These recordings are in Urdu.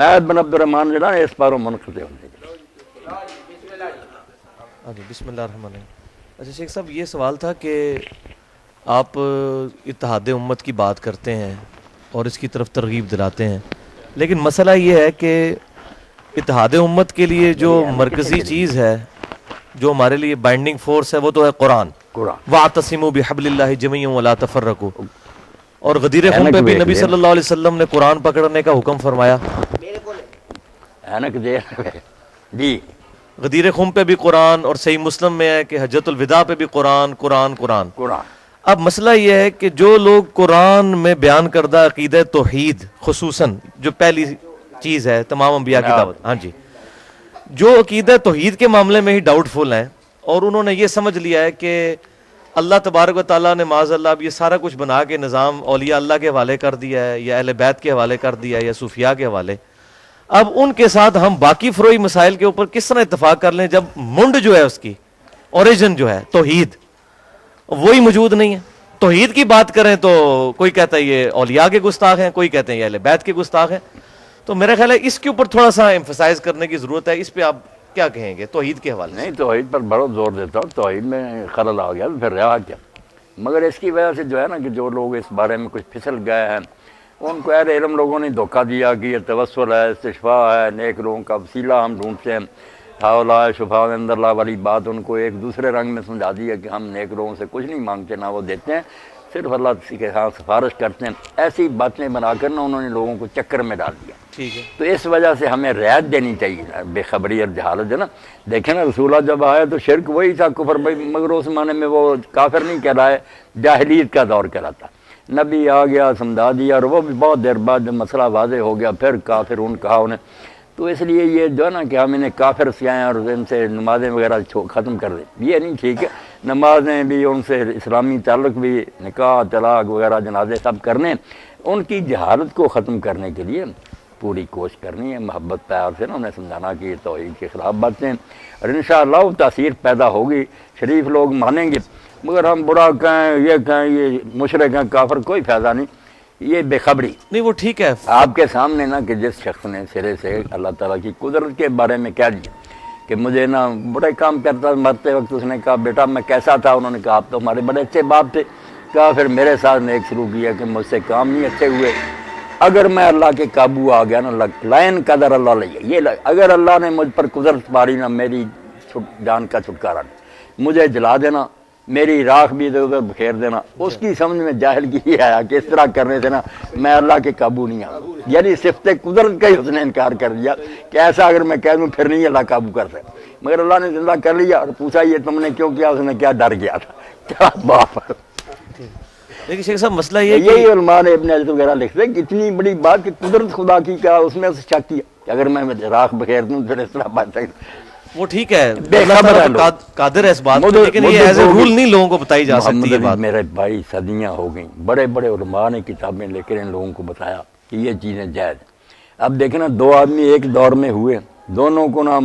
عید بن عبد الرحمان جو نا اس پاروں منقطع ہونے بسم اللہ الرحمن الرحیم۔ اچھا شیخ صاحب، یہ سوال تھا کہ آپ اتحاد امت کی بات کرتے ہیں اور اس کی طرف ترغیب دلاتے ہیں، لیکن مسئلہ یہ ہے کہ اتحاد امت کے لیے جو مرکزی چیز ہے، جو ہمارے لیے بائنڈنگ فورس ہے، وہ تو ہے قرآن۔ وَاعْتَصِمُوا بِحَبْلِ اللَّهِ جَمِيعًا وَلَا تَفَرَّقُوا، اور غدیر خم پہ بھی نبی صلی اللہ علیہ وسلم نے قرآن پکڑنے کا حکم فرمایا۔ جی غدیر خم پہ بھی قرآن، اور صحیح مسلم میں ہے کہ حجۃ الوداع پہ بھی قرآن قرآن قرآن۔ اب مسئلہ یہ ہے کہ جو لوگ قرآن میں بیان کردہ عقیدہ توحید، خصوصاً جو پہلی چیز ہے تمام انبیاء کی دعوت، ہاں جی، جو عقیدہ توحید کے معاملے میں ہی ڈاؤٹ فل ہیں، اور انہوں نے یہ سمجھ لیا ہے کہ اللہ تبارک و تعالیٰ نے معاذ اللہ اب یہ سارا کچھ بنا کے نظام اولیاء اللہ کے حوالے کر دیا ہے، یا اہل بیت کے حوالے کر دیا ہے، یا صوفیاء کے حوالے، اب ان کے ساتھ ہم باقی فروعی مسائل کے اوپر کس طرح اتفاق کر لیں جب منڈ جو ہے اس کی اوریجن جو ہے توحید وہی موجود نہیں ہے۔ توحید کی بات کریں تو کوئی کہتا ہے یہ اولیاء کے گستاخ ہیں، کوئی کہتے ہیں یہ اہل بیت کے گستاخ ہیں۔ تو میرا خیال ہے اس کے اوپر تھوڑا سا ایمفسائز کرنے کی ضرورت ہے۔ اس پہ آپ کیا کہیں گے توحید کے حوالے سے؟ نہیں، توحید پر بڑا زور دیتا ہوں، توحید میں خلل آ گیا تو پھر رہا کیا، مگر اس کی وجہ سے جو ہے نا کہ جو لوگ اس بارے میں کچھ پھسل گئے ہیں، ان کو اہل علم لوگوں نے دھوکہ دیا کہ یہ توسل ہے، استشفاء ہے، نیک لوگوں کا وسیلہ ہم ڈھونڈتے ہیں، ہاؤلا شفاء عند اللہ والی بات ان کو ایک دوسرے رنگ میں سمجھا دیا کہ ہم نیک لوگوں سے کچھ نہیں مانگتے، نہ وہ دیتے ہیں، صرف اللہ کے ہاں سفارش کرتے ہیں۔ ایسی باتیں بنا کر نا انہوں نے لوگوں کو چکر میں ڈال دیا۔ ٹھیک ہے، تو اس وجہ سے ہمیں رعایت دینی چاہیے، بے خبری اور جہالت ہے نا۔ دیکھیں نا رسول اللہ جب آئے تو شرک وہی تھا، کفر بھائی، مگر اس زمانے میں وہ کافر نہیں کہلائے، جاہلیت کا دور کہلاتا۔ نبی آ گیا، سمجھا دیا، اور وہ بھی بہت دیر بعد جب مسئلہ واضح ہو گیا پھر کافرون کہا انہیں۔ تو اس لیے یہ جو ہے نا کہ ہم انہیں کافر سیائیں اور ان سے نمازیں وغیرہ ختم کر دیں، یہ نہیں ٹھیک ہے۔ نمازیں بھی ان سے، اسلامی تعلق بھی، نکاح طلاق وغیرہ جنازے سب کرنے، ان کی جہالت کو ختم کرنے کے لیے پوری کوشش کرنی ہے، محبت پیار سے نا انہیں سمجھانا کہ یہ توحید کے خلاف باتیں ہیں، اور انشاءاللہ وہ تاثیر پیدا ہوگی، شریف لوگ مانیں گے۔ مگر ہم برا کہیں، یہ مشرک ہیں، کافر، کوئی فائدہ نہیں، یہ بے خبری نہیں وہ ٹھیک ہے۔ آپ کے سامنے نا کہ جس شخص نے سرے سے اللہ تعالیٰ کی قدرت کے بارے میں کہہ دیا کہ مجھے نا بڑے کام کرتا، مرتے وقت اس نے کہا بیٹا میں کیسا تھا، انہوں نے کہا آپ تو ہمارے بڑے اچھے باپ تھے، کہا پھر میرے ساتھ نے ایک شروع کیا کہ مجھ سے کام نہیں اچھے ہوئے، اگر میں اللہ کے قابو آ گیا نا، لائن قدر اللہ لیا، یہ اگر اللہ نے مجھ پر قدرت پاری نا، میری جان کا چھٹکارا نہیں، مجھے جلا دینا، میری راکھ بھی ادھر ادھر بکھیر دینا، اس کی سمجھ میں جاہل کی یہ آیا کہ اس طرح کرنے سے نا میں اللہ کے قابو نہیں آؤں، یعنی صفت قدرت کا ہی اس نے انکار کر دیا کہ ایسا اگر میں کہہ دوں پھر نہیں اللہ قابو کر سکتا، مگر اللہ نے زندہ کر لیا اور پوچھا یہ تم نے کیوں کیا، اس نے کیا ڈر گیا تھا، کیا باپ۔ لیکن شیخ صاحب مسئلہ یہ یہی علماء نے ابن حجر وغیرہ لکھتے ہیں کہ اتنی بڑی بات کہ قدرت خدا کی کا اس میں سے شک کیا کہ اگر میں راکھ بخیر دوں پھر اس طرح بات سکتا، وہ ٹھیک ہے، بے خبر ہے اللہ قادر ہے اس بات پر، لیکن یہ ایز اے رول نہیں لوگوں کو بتائی جا سکتی ہے بات۔ میرے بھائی صدیاں ہو گئیں، بڑے بڑے علماء نے کتابیں لے کر ان لوگوں کو بتایا کہ یہ چیزیں جائز۔ اب دیکھیں نا، دو آدمی ایک دور میں ہوئے، دونوں کو نا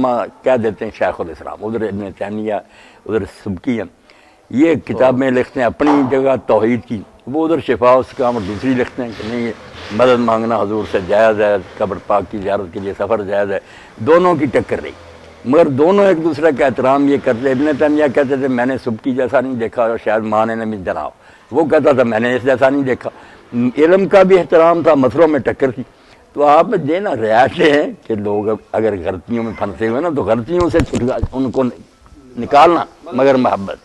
کہہ دیتے ہیں شیخ الاسلام، ادھر ابن تیمیہ ادھر سبکی ہیں، یہ کتابیں لکھتے ہیں اپنی جگہ توحید کی، وہ ادھر شفا اس کا اور دوسری لکھتے ہیں کہ نہیں مدد مانگنا حضور سے جائز ہے، قبر پاک کی زیارت کے لیے سفر جائز ہے، دونوں کی ٹکر رہی، مگر دونوں ایک دوسرے کا احترام یہ کرتے۔ ابن تیمیہ کہتے تھے میں نے سبکی جیسا نہیں دیکھا، اور شاید مانے نے بھی جناب، وہ کہتا تھا میں نے اس جیسا نہیں دیکھا، علم کا بھی احترام تھا، مسئلوں میں ٹکر تھی۔ تو آپ دینا رعایتیں ہیں کہ لوگ اگر غلطیوں میں پھنسے ہوئے نا تو غلطیوں سے ان کو نکالنا، مگر محبت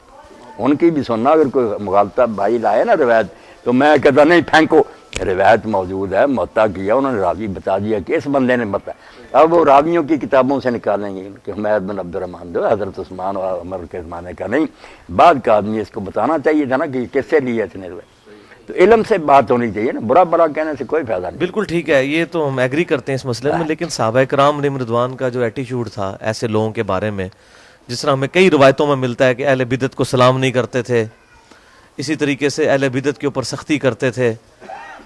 ان کی بھی سننا۔ اگر کوئی مغالطہ بھائی لائے نا روایت تو میں کہتا نہیں پھینکو، روایت موجود ہے، محتا کیا، انہوں نے راوی بتا دیا کہ اس بندے نے بتایا، اب وہ راویوں کی کتابوں سے نکالیں گے کہ حمید بن عبد الرحمن جو حضرت عثمان اور عمر کے زمانے کا نہیں، بعد کا آدمی، اس کو بتانا چاہیے تھا نا کہ کس سے لیے اتنے روایت۔ تو علم سے بات ہونی چاہیے نا، برا برا کہنے سے کوئی فائدہ نہیں۔ بالکل ٹھیک ہے، یہ تو ہم ایگری کرتے ہیں اس مسئلے میں، لیکن صحابہ کرام علیہم رضوان کا جو ایٹیچیوڈ تھا ایسے لوگوں کے بارے میں، جس طرح ہمیں کئی روایتوں میں ملتا ہے کہ اہل بدعت کو سلام نہیں کرتے تھے، اسی طریقے سے اہل بدعت کے اوپر سختی کرتے تھے،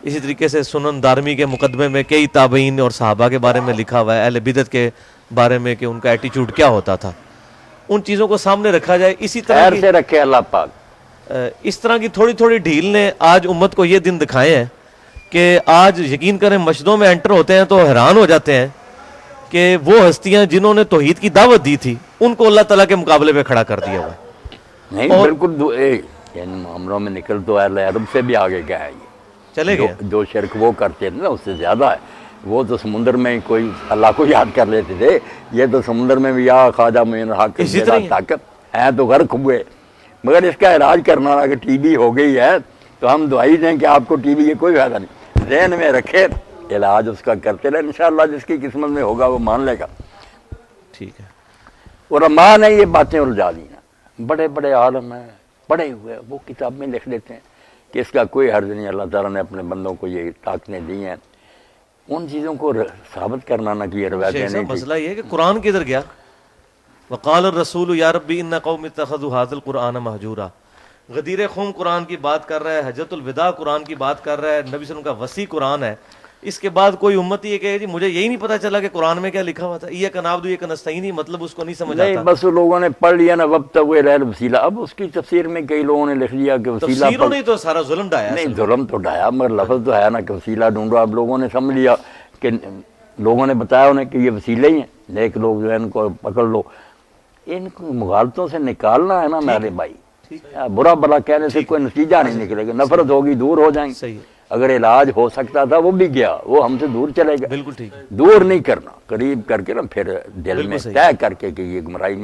اسی طریقے سے سنن دارمی کے مقدمے میں کئی تابعین اور صحابہ کے بارے میں لکھا ہوا ہے اہل بدعت کے بارے میں کہ ان کا ایٹیچیوڈ کیا ہوتا تھا، ان چیزوں کو سامنے رکھا جائے۔ اسی طرح خیر سے رکھے اللہ پاک، اس طرح کی تھوڑی تھوڑی ڈھیل نے آج امت کو یہ دن دکھائے ہیں کہ آج یقین کریں مسجدوں میں انٹر ہوتے ہیں تو حیران ہو جاتے ہیں کہ وہ ہستیاں جنہوں نے توحید کی دعوت دی تھی ان کو اللہ تعالیٰ کے مقابلے پہ کھڑا کر دیا ہوا ہے. نہیں بالکل یعنی معاملوں میں نکل تو اہل عرب سے بھی آگے گیا ہے یہ. چلے گئے جو شرک وہ کرتے تھے نا اس سے زیادہ ہے. وہ تو سمندر میں کوئی اللہ کو یاد کر لیتے تھے, یہ تو سمندر میں بھی یا خواجہ معین الحق طاقت ہیں تو غرق ہوئے. مگر اس کا علاج کرنا اگر ٹی بی ہو گئی ہے تو ہم دعائی دیں کہ آپ کو ٹی بی یہ کوئی فائدہ نہیں, ذہن میں رکھے علاج اس کا کرتے رہے, انشاءاللہ جس کی قسمت میں ہوگا وہ مان لے گا. ٹھیک ہے. علماء نے یہ باتیں الجھا دی ہیں, بڑے بڑے عالم ہیں پڑھے ہوئے, وہ کتاب میں لکھ دیتے ہیں کہ اس کا کوئی حرج نہیں, اللہ تعالیٰ نے اپنے بندوں کو یہ طاقتیں دی ہیں. ان چیزوں کو ثابت کرنا نہ کہ یہ روایتیں نہیں. مسئلہ یہ ہے کہ قرآن کدھر گیا؟ وقال الرسول یا ربی ان قوم اتخذوا هذا القرآن مہجورا. غدیر خم قرآن کی بات کر رہا ہے, حجۃ الوداع قرآن کی بات کر رہا ہے, نبی صلی اللہ علیہ وسلم کا وسیع قرآن ہے. اس کے بعد کوئی امتی یہ کہے جی مجھے یہی نہیں پتا چلا کہ قرآن میں کیا لکھا ہوا تھا, ایاک نعبد و ایاک نستعین, مطلب اس کو نہیں سمجھ آتا. نہیں بس لوگوں نے پڑھ لیا نا وابتغوا الیہ الوسیلہ. اب اس کی تفسیر میں کئی لوگوں نے لکھ لیا کہ وسیلہ, تفسیروں نے تو سارا ظلم ڈھایا. نہیں ظلم تو ڈھایا مگر لفظ تو ہے نا کہ وسیلہ ڈھونڈو. اب لوگوں نے سمجھ لیا کہ لوگوں نے بتایا انہیں کہ یہ وسیلے ہی ہیں, نیک لوگ جو ہے ان کو پکڑ لو. ان کو مغالطوں سے نکالنا ہے نا میرے بھائی. برا بلا کہنے سے کوئی نتیجہ نہیں نکلے گا, نفرت ہوگی, دور ہو جائیں گے. اگر علاج ہو سکتا تھا وہ بھی گیا, وہ ہم سے دور چلے گا. بالکل ٹھیک. دور نہیں کرنا, قریب کر کے نا پھر دل میں طے کر کے کہ یہ گمراہی